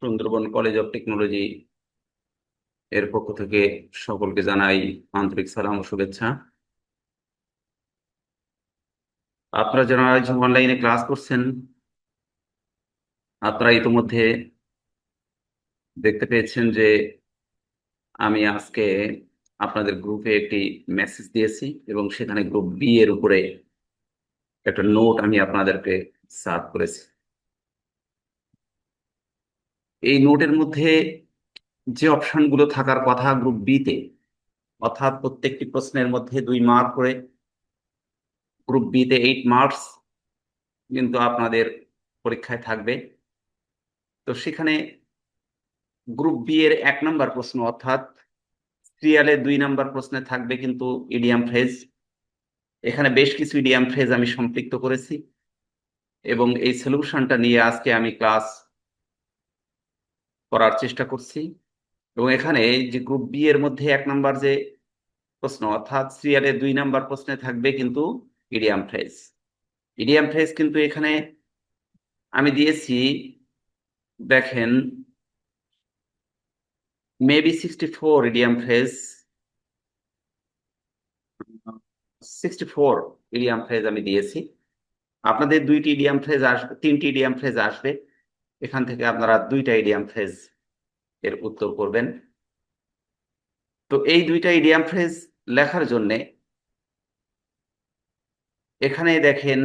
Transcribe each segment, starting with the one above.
Sundarban college of technology এর পক্ষ থেকে সকলকে জানাই আন্তরিক সালাম ও শুভেচ্ছা। আপনারা যারা আজ অনলাইনে ক্লাস করছেন, আপনারা ইতিমধ্যে দেখতে পেয়েছেন যে আমি আজকে আপনাদের গ্রুপে একটি মেসেজ দিয়েছি এবং সেখানে গ্রুপ বি এর উপরে একটা নোট আমি আপনাদেরকে সার্ভ করেছি। এই নোটের মধ্যে যে অপশনগুলো থাকার কথা গ্রুপ বি তে, অর্থাৎ প্রত্যেকটি প্রশ্নের মধ্যে 2 মার্ক করে, গ্রুপ বি তে 8 মার্কস কিন্তু আপনাদের পরীক্ষায় থাকবে। তো সেখানে গ্রুপ বি এর 1 নম্বর প্রশ্ন অর্থাৎ সিরিয়ালের 2 নম্বর প্রশ্নে থাকবে কিন্তু ইডিয়াম ফ্রেজ। এখানে বেশ কিছু ইডিয়াম ফ্রেজ আমি সম্পৃক্ত করেছি এবং এই সলিউশনটা নিয়ে আজকে আমি ক্লাস করার চেষ্টা করছি। এবং এখানে যে গ্রুপ বি এর মধ্যে 1 নম্বর যে প্রশ্ন অর্থাৎ সিরিয়ালের 2 নম্বর প্রশ্নে থাকবে কিন্তু ইডিয়াম ফ্রেজ। ইডিয়াম ফ্রেজ কিন্তু এখানে আমি দিয়েছি, দেখেন, maybe 64 idiom phrase, 64 idiom phrase আমি দিয়েছি। আপনাদের 2টি ইডিয়াম ফ্রেজ আসবে, 3টি ইডিয়াম ফ্রেজ আসবে। এখান থেকে আপনারা 2টা ইডিয়াম ফ্রেজ এর উত্তর করবেন। তো এই 2টা ইডিয়াম ফ্রেজ লেখার জন্যে এখানে দেখেন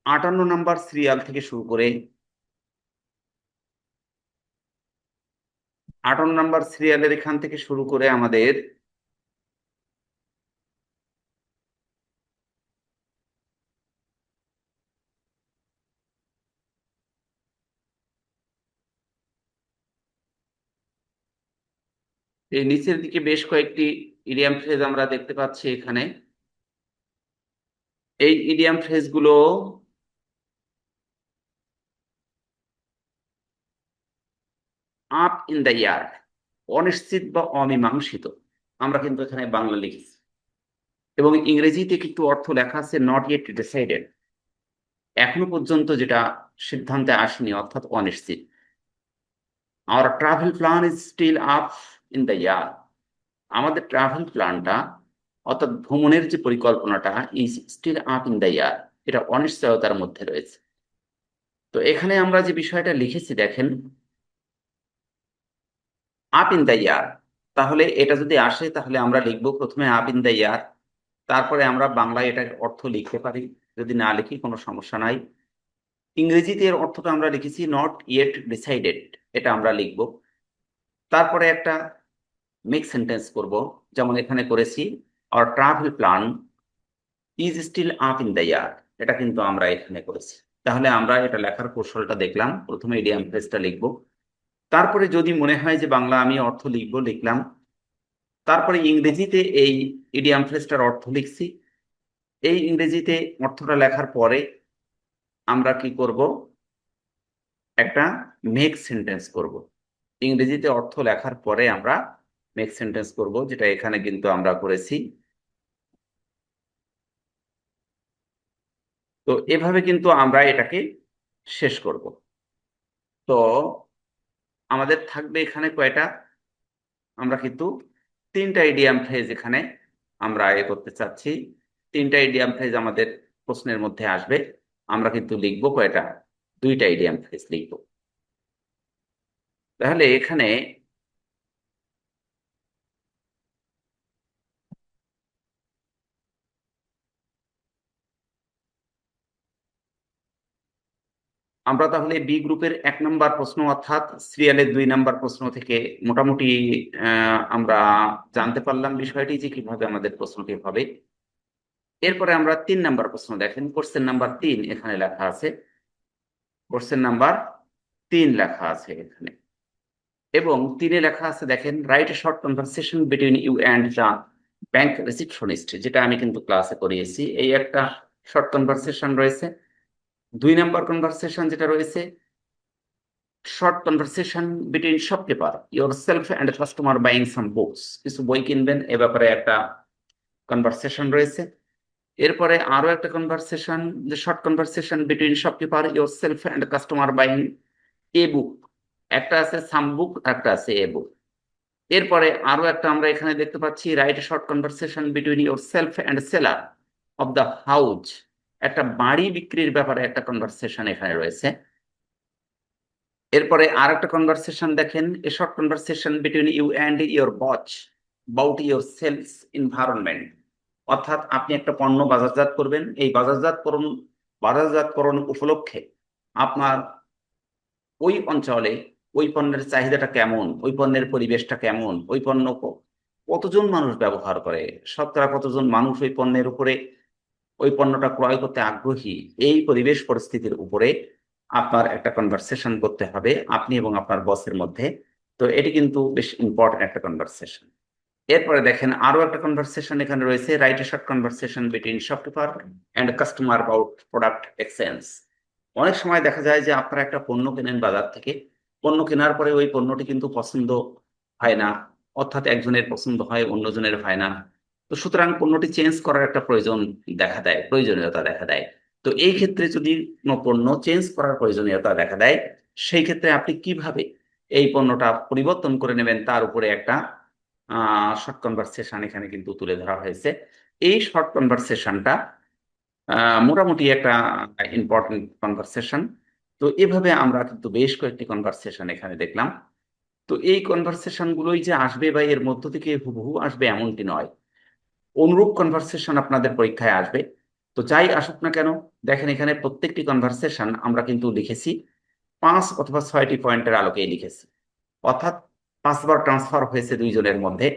58 নম্বর সিরিয়াল থেকে শুরু করে 58 নম্বর সিরিয়ালের এখান থেকে শুরু করে আমাদের এই নিচের দিকে বেশ কয়েকটি ইডিয়াম ফ্রেজ আমরা দেখতে পাচ্ছি। এখানে এই ইডিয়াম ফ্রেজ গুলো আপ ইন দ্য ইয়ার, অনিশ্চিত বা অমীমাংসিত, আমরা কিন্তু এখানে বাংলা লিখেছি। এবং ইংরেজিতে কিন্তু অর্থ লেখা আছে নট ইয়েট ডিসাইডেড, এখনো পর্যন্ত যেটা সিদ্ধান্তে আসেনি, অর্থাৎ অনিশ্চিত। Our travel plan is still up in the air, আমাদের ট্রাভেল প্ল্যানটা অর্থাৎ ভ্রমণের যে পরিকল্পনাটা is still up in the ইয়ার, এটা অনিশ্চয়তার মধ্যে রয়েছে। তো এখানে আমরা যে বিষয়টা লিখেছি দেখেন, আপ ইন দ্য ইয়ার, তাহলে এটা যদি আসে তাহলে আমরা লিখবো প্রথমে আপ ইন দ্য ইয়ার, তারপরে আমরা বাংলায় এটার অর্থ লিখতে পারি, যদি না লিখি কোনো সমস্যা নাই। ইংরেজিতে এর অর্থটা আমরা লিখেছি নট ইয়েট ডিসাইডেড, এটা আমরা লিখব। তারপরে একটা মেক সেন্টেন্স করব, যেমন এখানে করেছি আর travel plan is still up in the ইয়ার, এটা কিন্তু আমরা এখানে করেছি। তাহলে আমরা এটা লেখার কৌশলটা দেখলাম, প্রথমে ইডিয়াম ফ্রেজটা লিখব, তারপরে যদি মনে হয় যে বাংলা আমি অর্থ লিখবো লিখলাম, তারপরে ইংরেজিতে এই ইডিয়াম ফ্রেজটার অর্থ লিখছি। এই ইংরেজিতে অর্থটা লেখার পরে আমরা কি করব, একটা মেক সেন্টেন্স করব। ইংরেজিতে অর্থ লেখার পরে আমরা মেক সেন্টেন্স করব, যেটা এখানে কিন্তু আমরা করেছি। তো এভাবে কিন্তু আমরা এটাকে শেষ করব। তো আমাদের থাকবে এখানে কয়টা, আমরা কিন্তু 3টা ইডিয়াম ফ্রেজ এখানে আমরা করতে চাচ্ছি। 3টা ইডিয়াম ফ্রেজ আমাদের প্রশ্নের মধ্যে আসবে। আমরা কিন্তু লিখবো কয়টা, 2টা ইডিয়াম ফ্রেজ লিখবো। তাহলে এখানে আমরা তাহলে বি গ্রুপের 1 নম্বর প্রশ্ন অর্থাৎ সিরিয়ালের 2 নম্বর প্রশ্ন থেকে মোটামুটি আমরা জানতে পারলাম বিষয়টি যে কিভাবে আমাদের প্রশ্নটি হবে। এরপরে আমরা 3 নম্বর প্রশ্ন, দেখেন কোশ্চেন নাম্বার 3 এখানে লেখা আছে, কোশ্চেন নাম্বার 3 লেখা আছে এখানে। এবং 3-এ লেখা আছে দেখেন, write a short conversation between you and the bank receptionist, যেটা আমি কিন্তু ক্লাসে করিয়েছি। এই একটা শর্ট কনভারসেশন রয়েছে। 2 নম্বর কনভারসেশন যেটা রয়েছে, short conversation between shopkeeper yourself and customer buying some books, কিছু বই কিনবেন এ ব্যাপারে একটা কনভারসেশন রয়েছে। এরপরে আরো একটা কনভারসেশন, যে short conversation between shopkeeper yourself and customer buying a book. একটা আছে সাম বুক, একটা আছে এ বুক। এরপরে আরো একটা আমরা এখানে দেখতে পাচ্ছি, right short conversation between your self and seller of the house. একটা বাড়ি বিক্রির ব্যাপারে একটা কনভারসেশন এখানে রয়েছে। এরপরে আর একটা কনভারসেশন দেখেন, a short conversation between you and your boss about your sales environment. অর্থাৎ আপনি একটা পণ্য বাজারজাত করবেন, এই বাজারজাতকরণ উপলক্ষে আপনার ওই অঞ্চলে ওই পণ্যের চাহিদাটা কেমন, ওই পণ্যের পরিবেশটা কেমন, ওই পণ্য কতজন মানুষ ব্যবহার করে, শতকরা কতজন মানুষ ওই পণ্যের উপরে ওই পণ্যটা ক্রয় করতে আগ্রহী, এই পরিবেশ পরিস্থিতির উপরে আপনার একটা কনভারসেশন করতে হবে আপনি এবং আপনার বসের মধ্যে। তো এটি কিন্তু বেশ ইম্পর্টেন্ট একটা কনভারসেশন। এরপরে দেখেন আরো একটা কনভারসেশন এখানে রয়েছে, right a short conversation between shopkeeper and customer about product exchange. অনেক সময় দেখা যায় যে আপনারা একটা পণ্য কেনেন বাজার থেকে, পণ্য কেনার পরে ওই পণ্যটি কিন্তু পছন্দ হয় না, অর্থাৎ একজনের পছন্দ হয় অন্যজনের হয় না। তো সুতরাং পণ্যটি চেঞ্জ করার একটা প্রয়োজনীয়তা দেখা দেয়। তো এই ক্ষেত্রে যদি কোনো পণ্য চেঞ্জ করার প্রয়োজনীয়তা দেখা দেয়, সেই ক্ষেত্রে আপনি কিভাবে এই পণ্যটা পরিবর্তন করে নেবেন তার উপরে একটা শর্ট কনভারসেশন এখানে কিন্তু তুলে ধরা হয়েছে। এই শর্ট কনভারসেশনটা মোটামুটি একটা ইম্পর্টেন্ট কনভারসেশন। তো এভাবে আমরা কিন্তু বেশ কয়েকটি কনভারসেশন এখানে দেখলাম। তো এই কনভারসেশন গুলোই যে আসবে বা এর মধ্য থেকে হুবহু আসবে এমনটি নয়, অনুরূপ কনভারসেশন আপনাদের পরীক্ষায় আসবে। তো যাই আসুক না কেন, দেখেন এখানে প্রত্যেকটি কনভারসেশন আমরা কিন্তু লিখেছি 5 অথবা 6টি পয়েন্টের আলোকেই লিখেছি। অর্থাৎ 5বার ট্রান্সফার হয়েছে দুইজনের মধ্যে,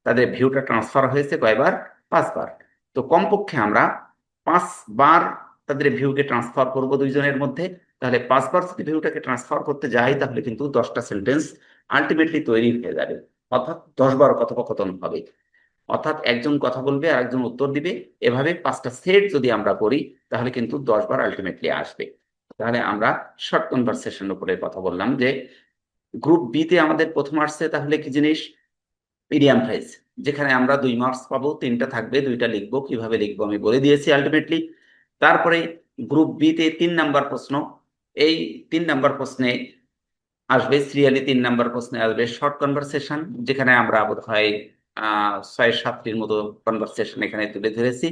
তাদের ভিউটা ট্রান্সফার হয়েছে কয়বার? 5বার। তো কমপক্ষে আমরা 5বার তাদের ভিউকে ট্রান্সফার করব দুইজনের মধ্যে। তাহলে 5বার যদি ভিউটাকে ট্রান্সফার করতে যাই তাহলে কিন্তু 10টা সেন্টেন্স আলটিমেটলি তৈরি হয়ে যাবে, অর্থাৎ 10বার কথোপকথন হবে। অর্থাৎ একজন কথা বলবে আর একজন উত্তর দিবে, এভাবে 5টা সেট যদি আমরা করি তাহলে কিন্তু 10বার আলটিমেটলি আসবে। তাহলে আমরা শর্ট কনভারসেশন উপরে কথা বললাম যে গ্রুপ বি তে আমাদের প্রথম আসছে তাহলে কি জিনিস? ইডিয়াম ফ্রেজ, যেখানে আমরা 2 মার্কস পাবো, 3টা থাকবে, 2টা লিখবো, কিভাবে লিখবো আমি বলে দিয়েছি আলটিমেটলি। তারপরে গ্রুপ বি তে 3 নাম্বার প্রশ্ন, এই 3 নাম্বার প্রশ্নে আসবে সিরিয়ালি, 3 নাম্বার প্রশ্নে আসবে শর্ট কনভারসেশন, যেখানে আমরা বোধ হয় 6-7টির মতো কনভারসেশন এখানে তুলে ধরেছি।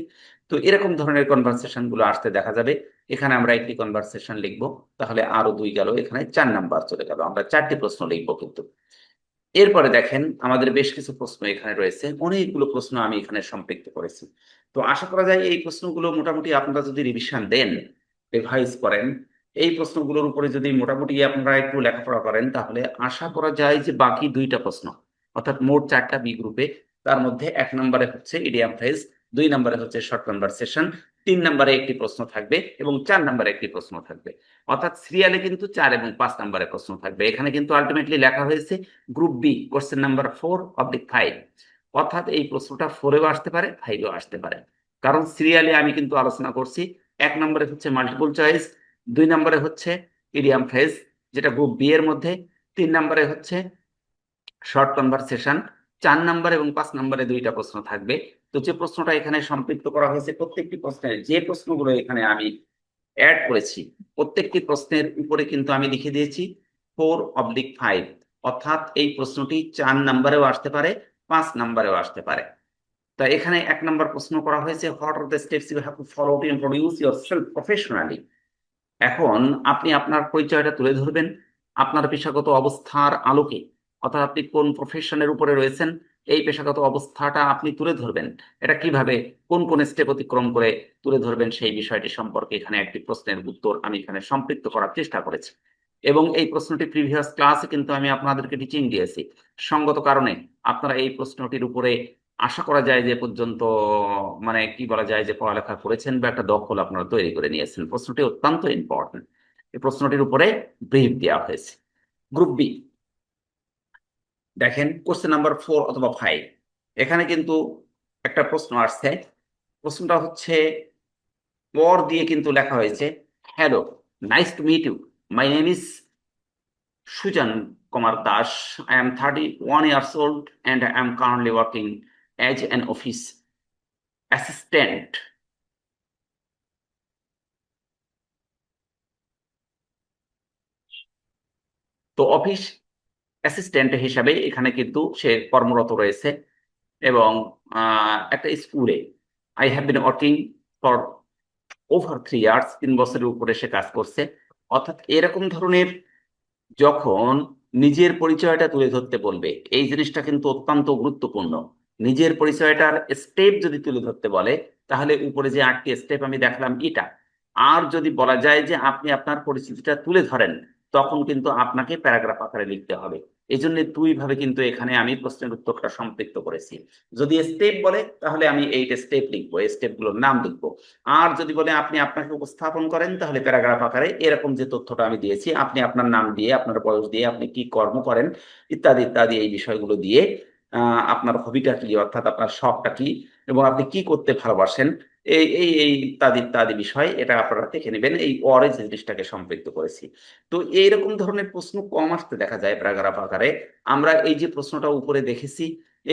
তো এরকম ধরনের কনভারসেশন গুলো আসতে দেখা যাবে। এখানে আমরা একটি কনভারসেশন লিখবো, তাহলে আরো 2 গেল, এখানে 4 নাম্বার চলে গেল, আমরা 4টি প্রশ্ন লিখবো কিন্তু। এরপরে দেখেন আমাদের বেশ কিছু প্রশ্ন এখানে রয়েছে, অনেকগুলো প্রশ্ন আমি এখানে সম্পৃক্ত করেছি। তো আশা করা যায় এই প্রশ্নগুলো মোটামুটি আপনারা যদি রিভিশন দেন, রিভাইজ করেন, এই প্রশ্নগুলোর উপরে যদি মোটামুটি আপনারা একটু লেখাপড়া করেন, তাহলে আশা করা যায় যে বাকি 2টা প্রশ্ন, অর্থাৎ মোট 4টা বি গ্রুপে, তার মধ্যে 1 নম্বরে হচ্ছে ইডিয়াম ফ্রেজ, 2 নম্বরে হচ্ছে শর্ট কনভারসেশন, 3 নম্বরে একটি প্রশ্ন থাকবে এবং 4 নম্বরে একটি প্রশ্ন থাকবে। অর্থাৎ সিরিয়ালে কিন্তু 4 এবং 5 নম্বরে প্রশ্ন থাকবে। এখানে কিন্তু আলটিমেটলি লেখা হয়েছে গ্রুপ বি কোশ্চেন নাম্বার 4/5। অর্থাৎ এই প্রশ্নটা 4এও আসতে পারে, 5এও আসতে পারে, কারণ সিরিয়ালে আমি কিন্তু আলোচনা করছি। 1 নম্বরে হচ্ছে মাল্টিপল চয়েস, 2 নম্বরে হচ্ছে ইডিয়াম ফ্রেজ যেটা গ্রুপ বি এর মধ্যে, 3 নম্বরে হচ্ছে শর্ট কনভারসেশন, 4 নম্বর এবং 5 নম্বরে 2টা প্রশ্ন থাকবে। তো যে প্রশ্নটা এখানে সম্পৃক্ত করা হয়েছে, প্রত্যেকটি প্রশ্নের যে প্রশ্নগুলো এখানে আমি অ্যাড করেছি, প্রত্যেকটি প্রশ্নের উপরে কিন্তু আমি লিখে দিয়েছি 4/5। অর্থাৎ এই প্রশ্নটি 4 নম্বরেও আসতে পারে, 5 নম্বরেও আসতে পারে। তা এখানে 1 নম্বর প্রশ্ন করা হয়েছে, what are the steps you have to follow to introduce yourself professionally. এখন আপনি আপনার পরিচয়টা তুলে ধরবেন আপনার পেশাগত অবস্থার আলোকে, অর্থাৎ আপনি কোন প্রফেশনের উপরে রয়েছেন, এই পেশাগত অবস্থাটা আপনি তুলে ধরবেন। এটা কিভাবে, কোন কোন স্টেপ অতিক্রম করে তুলে ধরবেন, সেই বিষয়টি সম্পর্কে এখানে একটি প্রশ্নের উত্তর আমি এখানে সম্পৃক্ত করার চেষ্টা করেছি। এবং এই প্রশ্নটি প্রিভিয়াস ক্লাসে কিন্তু আমি আপনাদেরকে টিচিং দিয়েছি। সঙ্গত কারণে আপনারা এই প্রশ্নটির উপরে আশা করা যায় যে পর্যন্ত, মানে কি বলা যায়, যে পড়ালেখা করেছেন বা একটা দখল আপনারা তৈরি করে নিয়েছেন। প্রশ্নটি অত্যন্ত ইম্পর্টেন্ট, এই প্রশ্নটির উপরে ব্রিফ দেওয়া হয়েছে। গ্রুপ বি দেখেন কোশ্চেন নাম্বার 4 অথবা 5, এখানে কিন্তু একটা প্রশ্ন আসছে। প্রশ্নটা হচ্ছে পর দিয়ে কিন্তু লেখা হয়েছে, hello, nice to meet you, my name is Sujan Kumar Das, I am 31 years old and I am currently working as an office assistant তো অফিস অ্যাসিস্ট্যান্ট হিসাবে এখানে কিন্তু সে কর্মরত রয়েছে এবং একটা স্কুলে I have been working for over 3 years, 3 বছরের উপরে সে কাজ করছে। অর্থাৎ এরকম ধরনের যখন নিজের পরিচয়টা তুলে ধরতে বলবে, এই জিনিসটা কিন্তু অত্যন্ত গুরুত্বপূর্ণ। নিজের পরিচয়টার স্টেপ যদি তুলে ধরতে বলে, তাহলে উপরে যে 8টি স্টেপ আমি দেখলাম এটা, আর যদি বলা যায় যে আপনি আপনার পরিচিতিটা তুলে ধরেন, তখন কিন্তু আপনাকে প্যারাগ্রাফ আকারে লিখতে হবে। এই জন্য দুই ভাবে কিন্তু এখানে আমি প্রশ্নের উত্তরটা সম্পৃক্ত করেছি। যদি স্টেপ বলে তাহলে আমি 8 স্টেপ লিখবো, এই স্টেপগুলোর নাম লিখবো। আর যদি বলে আপনি আপনাকে উপস্থাপন করেন, তাহলে প্যারাগ্রাফ আকারে এরকম যে তথ্যটা আমি দিয়েছি, আপনি আপনার নাম দিয়ে, আপনার বয়স দিয়ে, আপনি কি কর্ম করেন ইত্যাদি ইত্যাদি, এই বিষয়গুলো দিয়ে আপনার হবিটা কি, অর্থাৎ আপনার শখটা কি, এবং আপনি কি করতে ভালোবাসেন, এই ইত্যাদি ইত্যাদি বিষয় এটা আপনারা দেখে নেবেন। এই ওরে যে জিনিসটাকে সম্পৃক্ত করেছি। তো এইরকম ধরনের প্রশ্ন কম আসতে দেখা যায় প্যারাগ্রাফ আকারে। আমরা এই যে প্রশ্নটা উপরে দেখেছি,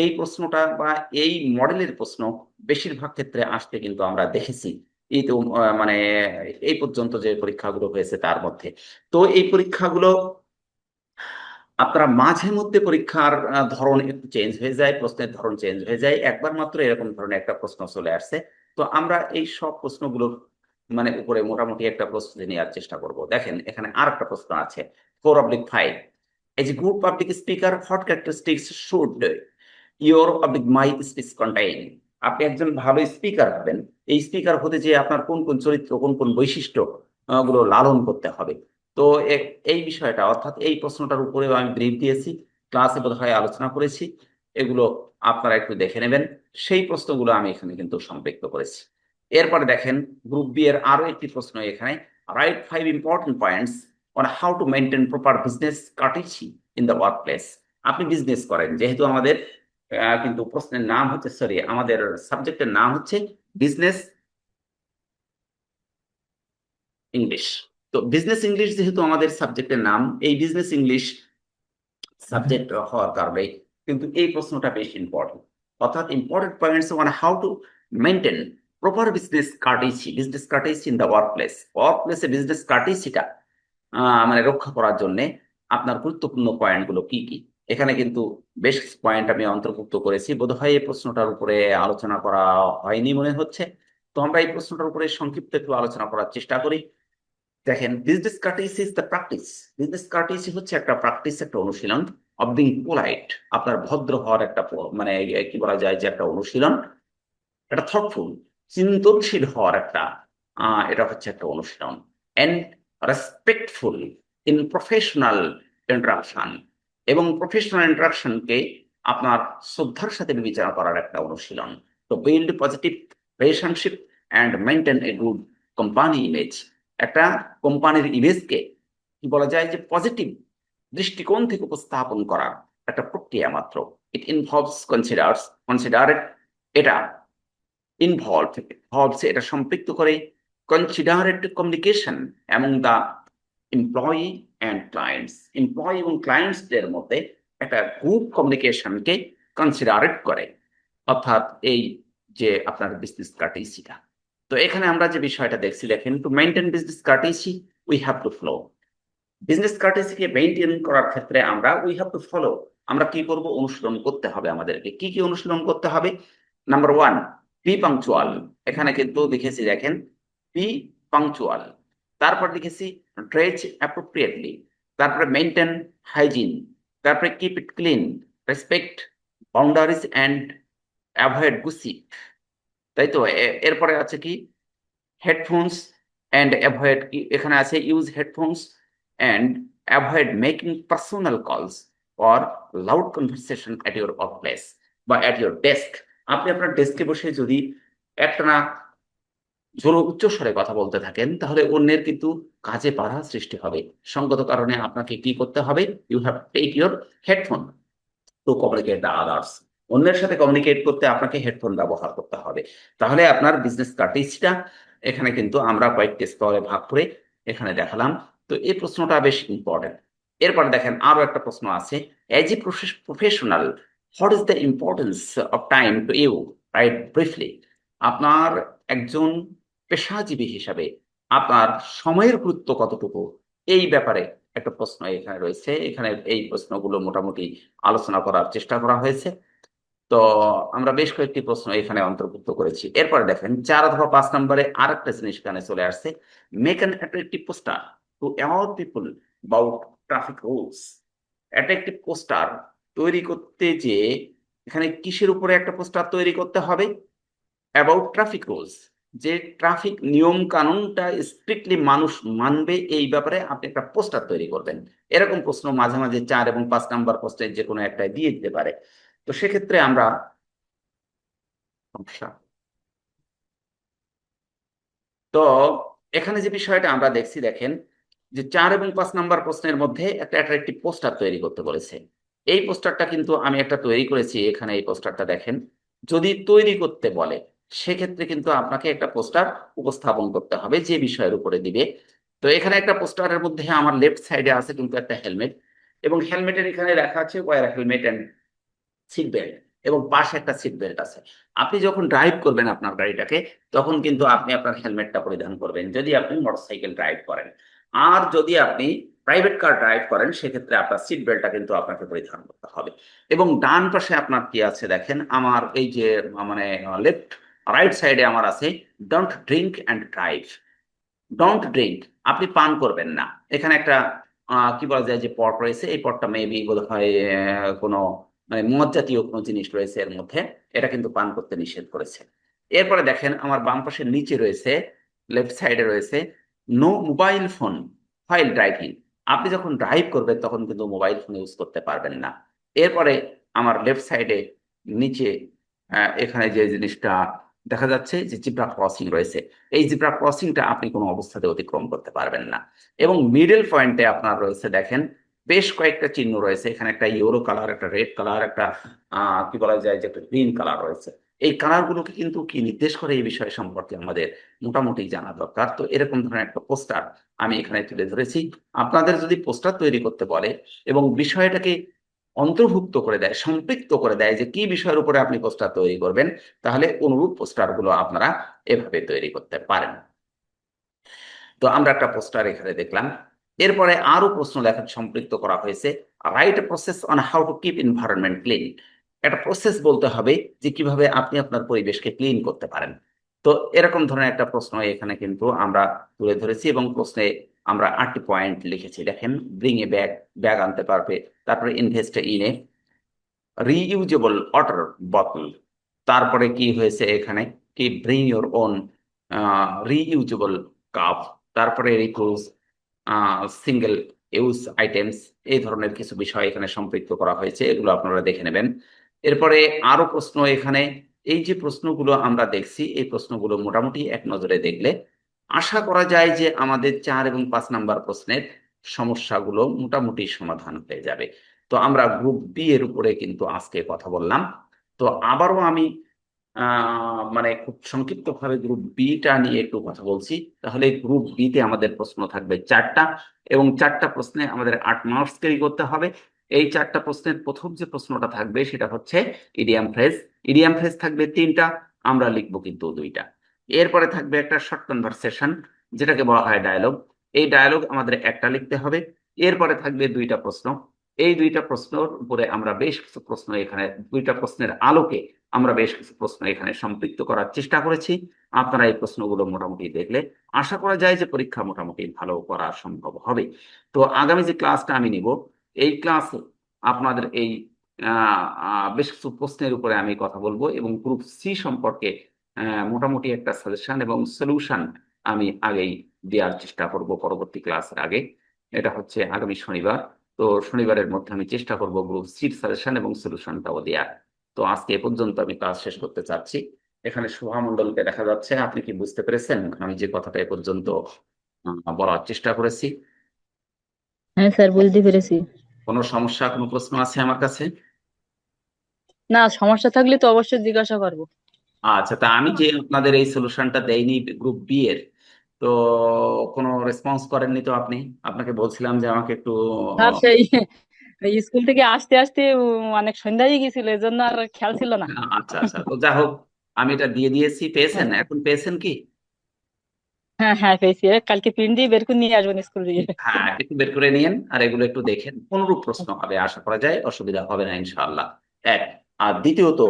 এই প্রশ্নটা বা এই মডেলের প্রশ্ন বেশিরভাগ ক্ষেত্রে আসতে কিন্তু আমরা দেখেছি। এই তো মানে এই পর্যন্ত যে পরীক্ষাগুলো হয়েছে তার মধ্যে। তো এই পরীক্ষাগুলো আপনারা মাঝে মধ্যে পরীক্ষার ধরন একটু চেঞ্জ হয়ে যায়, প্রশ্নের ধরন চেঞ্জ হয়ে যায়। একবার মাত্র এরকম ধরনের একটা প্রশ্ন চলে আসছে। তো আমরা এই সব প্রশ্নগুলোর মানে উপরে মোটামুটি একটা প্রস্তুতি নেওয়ার চেষ্টা করব। দেখেন এখানে আর একটা প্রশ্ন আছে, 4/5। As a good public speaker, what characteristics should my speech contain? আপনি একজন ভালো স্পিকার হবেন, এই স্পিকার হতে যে আপনার কোন কোন চরিত্র, কোন কোন বৈশিষ্ট্য গুলো লালন করতে হবে। তো এই বিষয়টা, অর্থাৎ এই প্রশ্নটার উপরেও আমি ব্রিফ দিয়েছি, ক্লাসে বোধহয় আলোচনা করেছি। এগুলো আপনারা একটু দেখে নেবেন। সেই প্রশ্নগুলো আমি এখানে কিন্তু সম্পৃক্ত করেছি। এরপরে দেখেন গ্রুপ বি এর আরো একটি প্রশ্ন এখানে, right 5 important points on how to maintain proper business courtesy in the work place. আপনি বিজনেস করেন, যেহেতু আমাদের কিন্তু প্রশ্নের নাম হচ্ছে, সরি, আমাদের সাবজেক্টের নাম হচ্ছে বিজনেস ইংলিশ। তো বিজনেস ইংলিশ যেহেতু আমাদের সাবজেক্টের নাম, এই বিজনেস ইংলিশ সাবজেক্ট হওয়ার কারণে কিন্তু এই প্রশ্নটা বেশ ইম্পর্টেন্ট। অর্থাৎ important points one how to maintain proper business courtesy in the work place. Work প্লেসে বিজনেস কার্টেসিটা মানে রক্ষা করার জন্য আপনার গুরুত্বপূর্ণ পয়েন্টগুলো কি কি, এখানে কিন্তু বেশ পয়েন্ট আমি অন্তর্ভুক্ত করেছি। বোধহয় এই প্রশ্নটার উপরে আলোচনা করা হয়নি মনে হচ্ছে। তো আমরা এই প্রশ্নটার উপরে সংক্ষিপ্ত একটু আলোচনা করার চেষ্টা করি। দেখেন, business courtesy is the practice. Business courtesy হচ্ছে একটা প্র্যাকটিস, একটা অনুশীলন অফ বিং পোলাইট। আপনার ভদ্র হওয়ার একটা মানে কি বলা যায় যে একটা অনুশীলন, একটা থটফুল, চিন্তনশীল হওয়ার একটা এটা হচ্ছে একটা অনুশীলন। And respectful in professional interaction, এবং প্রফেশনাল ইন্টারাকশনকে আপনার শ্রদ্ধার সাথে বিবেচনা করার একটা অনুশীলন। তো build positive relationship and maintain a good company image. একটা কোম্পানির ইমেজকে কি বলা যায় যে পজিটিভ দৃষ্টিকোণ থেকে উপস্থাপন করার একটা প্রক্রিয়া মাত্র। ইট ইনভলভস কনসিডারেট, এটা এটা সম্পৃক্ত করে considerate communication among the employee and clients. Employee এবং ক্লায়েন্টসদের মধ্যে একটা গ্রুপ কমিউনিকেশনকে কনসিডারেট করে, অর্থাৎ এই যে আপনার বিজনেস কার্টেসিটা। তো এখানে আমরা যে বিষয়টা দেখছি, দেখেন, to maintain business courtesy we have to follow. Business কার্টেসিকে মেনটেন করার ক্ষেত্রে আমরা উই হ্যাভ টু ফলো, আমরা কি করব, অনুসরণ করতে হবে। আমাদেরকে কি কি অনুসরণ করতে হবে? Number 1, be punctual. এখানে কিন্তু লিখেছি, দেখেন, বি পাংচুয়াল। তারপর লিখেছি ড্রেস অ্যাপ্রোপ্রিয়েটলি, তারপরে মেনটেন হাইজিন, তারপরে keep it clean, respect boundaries and avoid gossip. তাই তো? এরপরে আছে কি, হেডফোনস অ্যান্ড অ্যাভয়েড, এখানে আছে use headphones and avoid making personal calls or loud conversation at your workplace বা অ্যাট ইউর ডেস্ক। আপনি আপনার ডেস্কে বসে যদি একটানা জোরে উচ্চস্বরে কথা বলতে থাকেন, তাহলে অন্যের কিন্তু কাজে বাধা সৃষ্টি হবে। সঙ্গত কারণে আপনাকে কি করতে হবে? You have take your headphone to communicate the others. অন্যের সাথে কমিউনিকেট করতে আপনাকে হেডফোন ব্যবহার করতে হবে। তাহলে আপনার বিজনেস কার্টেসিটা এখানে কিন্তু আমরা কয়েকটি স্তরে ভাগ করে এখানে দেখালাম। তো এই প্রশ্নটা বেশ ইম্পর্টেন্ট। এরপরে দেখেন আরো একটা প্রশ্ন আছে, as a professional, what is the importance of time to you? Write briefly. আপনার একজন পেশাজীবী হিসাবে আপনার সময়ের গুরুত্ব কতটুকু, এই ব্যাপারে একটা প্রশ্ন এখানে রয়েছে। এখানে এই প্রশ্নগুলো মোটামুটি আলোচনা করার চেষ্টা করা হয়েছে। তো আমরা বেশ কয়েকটি প্রশ্ন এখানে অন্তর্ভুক্ত করেছি। এরপরে দেখেন 4 অথবা 5 নম্বরে আরেকটা জিনিস এখানে চলে আসছে, make an attractive poster two aware people about traffic rules. Attractive poster তৈরি করতে যে এখানে কিসের উপরে একটা পোস্টার তৈরি করতে হবে? অ্যাবাউট ট্রাফিক রুলস, যে ট্রাফিক নিয়ম কানুনটা স্ট্রিক্টলি মানুষ মানবে এই ব্যাপারে আপনি একটা পোস্টার তৈরি করবেন। এরকম প্রশ্ন মাঝে মাঝে 4 এবং 5 নাম্বার পোস্টের যে কোনো একটা দিয়ে দিতে পারে। তো সেক্ষেত্রে আমরা সমস্যা, তো এখানে যে বিষয়টা আমরা দেখছি দেখেন, যে 4 এবং 5 নাম্বার প্রশ্নের মধ্যে একটা অ্যাট্রাকটিভ পোস্টার তৈরি করতে বলেছে। এই পোস্টারটা কিন্তু আমি একটা তৈরি করেছি, এখানে এই পোস্টারটা দেখেন। যদি তৈরি করতে বলে সেক্ষেত্রে কিন্তু আপনাকে একটা পোস্টার উপস্থাপন করতে হবে যে বিষয়ের উপরে দিবে। তো এখানে একটা পোস্টারের মধ্যে আমার লেফট সাইডে আছে কিন্তু একটা হেলমেট, এবং হেলমেটের এখানে লেখা আছে wear helmet and seat belt, এবং পাশে একটা সিট বেল্ট আছে। আপনি যখন ড্রাইভ করবেন আপনার গাড়িটাকে, তখন কিন্তু আপনি আপনার হেলমেটটা পরিধান করবেন যদি আপনি মোটরসাইকেল ড্রাইভ করেন। আর যদি আপনি প্রাইভেট কার ড্রাইভ করেন সেক্ষেত্রে আপনার সিট বেল্টটা কিন্তু আপনাকে পরিধান করতে হবে। এবং ডান পাশে আপনার কি আছে দেখেন, আমার এই যে মানে লেফট রাইট সাইডে আমার আছে don't drink and drive. Don't drink, আপনি পান করবেন না। এখানে একটা কি বলা যায় যে পট রয়েছে, এই পটটা মেবি বোধ হয় কোনো মানে মদ জাতীয় কোনো জিনিস রয়েছে এর মধ্যে, এটা কিন্তু পান করতে নিষেধ করেছে। এরপরে দেখেন আমার বাম পাশের নিচে রয়েছে, লেফট সাইডে রয়েছে no mobile phone while driving. আপনি যখন ড্রাইভ করবেন তখন কিন্তু মোবাইল ফোন ইউজ করতে পারবেন না। এরপরে আমার লেফট সাইডে নিচে এখানে যে জিনিসটা দেখা যাচ্ছে যে জিব্রা ক্রসিং রয়েছে, এই জিব্রা ক্রসিংটা আপনি কোনো অবস্থাতে অতিক্রম করতে পারবেন না। এবং মিডল পয়েন্টে আপনার রয়েছে দেখেন বেশ কয়েকটা চিহ্ন রয়েছে, এখানে একটা ইউরো কালার, একটা রেড কালার, একটা কি বলা যায় যে একটা গ্রিন কালার রয়েছে। এই কালারগুলোকে কিন্তু কি নির্দেশ করে এই বিষয় সম্পর্কে আমাদের মোটামুটি জানা দরকার। তো এরকম ধরনের একটা পোস্টার আমি এখানে তুলে ধরেছি। আপনাদের যদি পোস্টার তৈরি করতে বলে এবং বিষয়টাকে অন্তর্ভুক্ত করে দেয়, সম্পৃক্ত করে দেয় যে কি বিষয়ের উপরে আপনি পোস্টার তৈরি করবেন, তাহলে অনুরূপ পোস্টারগুলো আপনারা এভাবে তৈরি করতে পারেন। তো আমরা একটা পোস্টার এখানে দেখলাম। এরপরে আরো প্রশ্ন লেখা সম্পৃক্ত করা হয়েছে, right process on how to keep environment clean. একটা প্রসেস বলতে হবে যে কিভাবে আপনি আপনার পরিবেশকে ক্লিন করতে পারেন। তো এরকম ধরনের একটা প্রশ্ন এখানে কিন্তু আমরা তুলে ধরেছি, এবং প্রশ্নে আমরা 8টি পয়েন্ট লিখেছি দেখেন। ব্রিং এ ব্যাগ, ব্যাগ আনতে পারবে। তারপরে invest in a reusable water বোতল। তারপরে কি হয়েছে এখানে, কি bring your own reusable cup. তারপরে রিফিউজ সিঙ্গেল ইউজ আইটেমস। এই ধরনের কিছু বিষয় এখানে সম্পৃক্ত করা হয়েছে, এগুলো আপনারা দেখে নেবেন। এরপরে আরো প্রশ্ন এখানে, এই যে প্রশ্নগুলো আমরা দেখছি এই প্রশ্নগুলো মোটামুটি এক নজরে দেখলে আশা করা যায় যে আমাদের 4 এবং 5 নাম্বার প্রশ্নের সমস্যাগুলো মোটামুটি সমাধান হয়ে যাবে। তো আমরা গ্রুপ বি এর উপরে কিন্তু আজকে কথা বললাম। তো আবারও আমি মানে খুব সংক্ষিপ্ত ভাবে গ্রুপ বিটা নিয়ে একটু কথা বলছি। তাহলে গ্রুপ বিতে আমাদের প্রশ্ন থাকবে 4টা, এবং 4টা প্রশ্নে আমাদের 8 মার্কস ক্যারি করতে হবে। এই 4টা প্রশ্নের প্রথম যে প্রশ্নটা থাকবে সেটা হচ্ছে ইডিয়াম ফ্রেজ। ইডিয়াম ফ্রেজ থাকবে 3টা, আমরা লিখবো কিন্তু 2টা। এরপরে থাকবে একটা শর্ট কনভারসেশন, যেটাকে বলা হয় ডায়ালগ। এই ডায়ালগ আমাদের একটা লিখতে হবে। এরপরে থাকবে 2টা প্রশ্ন। এই 2টা প্রশ্নের উপরে আমরা বেশ কিছু প্রশ্ন এখানে, 2টা প্রশ্নের আলোকে আমরা বেশ কিছু প্রশ্ন এখানে সম্পৃক্ত করার চেষ্টা করেছি। আপনারা এই প্রশ্নগুলো মোটামুটি দেখলে আশা করা যায় যে পরীক্ষা মোটামুটি ভালো করা সম্ভব হবে। তো আগামী যে ক্লাসটা আমি নিব, এই ক্লাসে আপনাদের এই বেশ কিছু প্রশ্নের উপরে আমি কথা বলবো, এবং গ্রুপ সি সম্পর্কে মোটামুটি একটা সাজেশন এবং সলিউশন আমি আগেই দেওয়ার চেষ্টা করব পরবর্তী ক্লাসের আগে। এটা হচ্ছে আগামী শনিবার। তো শনিবারের মধ্যে আমি চেষ্টা করব গ্রুপ সির সাজেশন এবং সলিউশনটাও দেওয়ার। তো আজকে এ পর্যন্ত আমি ক্লাস শেষ করতে চাচ্ছি। এখানে শোভা মণ্ডলকে দেখা যাচ্ছে, আপনি কি বুঝতে পেরেছেন আমি যে কথাটা এ পর্যন্ত বলার চেষ্টা করেছি? হ্যাঁ স্যার, বুঝতে পেরেছি। কোনো সমস্যা, কোনো প্রশ্ন আছে আমার কাছে? না, সমস্যা থাকলে তো অবশ্যই জিজ্ঞাসা করবো। আচ্ছা, তা আমি যে আপনাদের এই সলিউশনটা দেইনি গ্রুপ বি এর, তো কোনো রেসপন্স করেননি তো আপনি? আপনাকে বলছিলাম যে আমাকে একটু স্যার সেই এই স্কুল থেকে আসতে আসতে অনেক সন্ধ্যা হয়ে গেছিল, এজন্য আর খেয়াল ছিল না। আচ্ছা আচ্ছা, তো যা হোক, আমি এটা দিয়ে দিয়েছি। পেয়েছেন? হ্যাঁ, এখন পেয়েছেন কি? হ্যাঁ হ্যাঁ পেয়েছি, কালকে প্রিন্ট দিয়ে বের করে নিয়ে আসবেন স্কুল দিয়ে। হ্যাঁ, একটু বের করে নিয়েন আর এগুলো একটু দেখেন, অনুরূপ প্রশ্ন হবে আশা করা যায়, অসুবিধা হবে না ইনশাআল্লাহ। এক। আর দ্বিতীয়ত,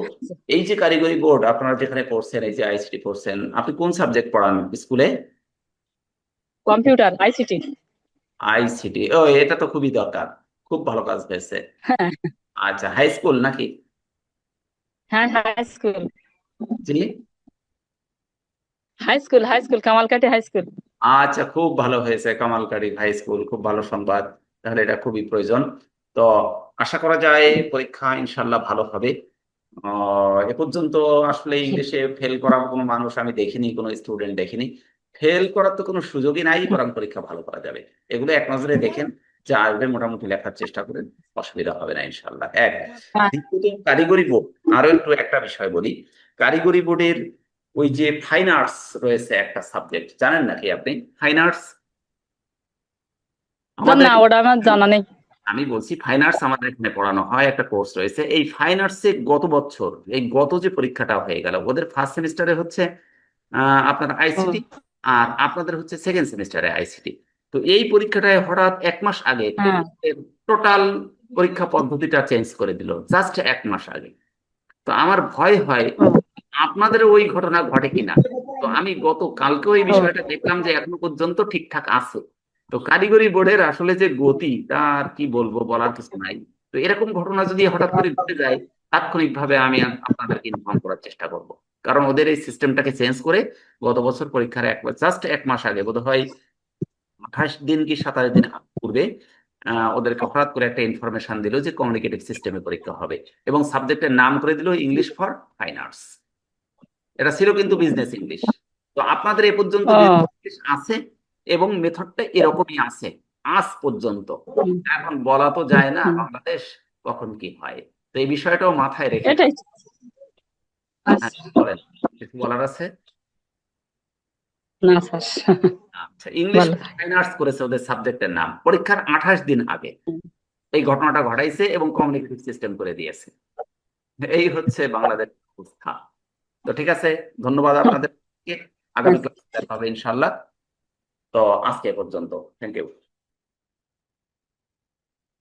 এই যে কারিগরি বোর্ড আপনারা যেখানে পড়ছেন, এই যে আইসিটি পড়ছেন, আপনি কোন সাবজেক্ট পড়ান স্কুলে? Computer ICT. আইসিটি, ও এটা তো খুবই দরকার, খুব ভালো কাজ হয়েছে। হ্যাঁ আচ্ছা, হাই স্কুল নাকি? হ্যাঁ হাই স্কুল। জি। High school Kamalkati high school. আচ্ছা, খুব ভালো হয়েছে, কামালকারী হাই স্কুল, খুব ভালো সংবাদ। তাহলে এটা খুবই প্রয়োজন। তো আশা করা যায় পরীক্ষা ইনশাল্লাহ ভালো হবে। এ পর্যন্ত আসলে ইংলিশে ফেল করা কোনো মানুষ আমি দেখিনি, কোনো স্টুডেন্ট দেখিনি। ফেল করার তো কোনো সুযোগই নাই, বরং পরীক্ষা ভালো করা যাবে। এগুলো এক নজরে দেখেন, যা আসবে মোটামুটি লেখার চেষ্টা করেন, অসুবিধা হবে না ইনশাল্লাহ। এক। হ্যাঁ। দ্বিতীয়ত, কারিগরি বোর্ড, আরো একটু একটা বিষয় বলি। কারিগরি বোর্ডের ওই যে ফাইন আর্টস রয়েছে একটা সাবজেক্ট, জানেন নাকি আপনি? ফাইন আর্টস আমাদের, না ওটা আমার জানা নেই। আমি বলছি ফাইন আর্টস আমাদের এখানে পড়ানো হয়, একটা কোর্স রয়েছে এই ফাইন আর্টসে। গত বছর এই গত যে পরীক্ষাটা হয়ে গেল, ওদের ফার্স্ট সেমিস্টারে হচ্ছে আপনার আইসিটি, ও, আর আপনাদের হচ্ছে সেকেন্ড সেমিস্টারে আইসিটি। তো এই পরীক্ষাটায় হঠাৎ 1 মাস আগে হ্যাঁ। টোটাল পরীক্ষা পদ্ধতিটা চেঞ্জ করে দিল, জাস্ট 1 মাস আগে। তো আমার ভয় হয় আপনাদের ওই ঘটনা ঘটে কিনা। তো আমি গত কালকেও এই ও, বিষয়টা দেখলাম যে এখনো পর্যন্ত ঠিকঠাক আছে। তো কারিগরি বোর্ডের আসলে যে গতি, তার কি বলবো, বলার কিছু নাই। তো এরকম ঘটনা যদি হঠাৎ করে ঘটে যায়, তাৎক্ষণিকভাবে আমি আপনাদেরকে ইনফর্ম করার চেষ্টা করব। কারণ ওদের এই সিস্টেমটাকে চেঞ্জ করে গত বছর পরীক্ষার জাস্ট 1 মাস আগে, বোধহয় 28 দিন কি 27 দিন পূর্বে ওদেরকে হঠাৎ করে একটা ইনফরমেশন দিল যে কমিউনিকেটিভ সিস্টেমে পরীক্ষা হবে, এবং সাবজেক্টের নাম করে দিল ইংলিশ ফর ফাইন আর্টস। এটা ছিল কিন্তু বিজনেস ইংলিশ। তো আপনাদের এ পর্যন্ত ও, বিজনেস ইংলিশ আছে, এবং মেথডটা এরকমই আছে আজ পর্যন্ত। হুম, এখন বলা তো যায় না হুম, বাংলাদেশ কখন কি হয়। তো এই বিষয়টাও মাথায় রেখে এটাই। হ্যাঁ, আচ্ছা। বলেন, কিছু বলার আছে? না স্যার। আচ্ছা, ইংলিশ বলো। ফাইন আর্টস করেছে ওদের সাবজেক্টের নাম, পরীক্ষার 28 দিন আগে এই ঘটনাটা ঘটাইছে এবং কমিউনিকেটিভ সিস্টেম করে দিয়েছে। এই হচ্ছে বাংলাদেশ অবস্থা। তো ঠিক আছে, ধন্যবাদ আপনাদের। আগামী ক্লাসে দেখা হবে ইনশাল্লাহ। তো আজকে এ পর্যন্ত, থ্যাংক ইউ।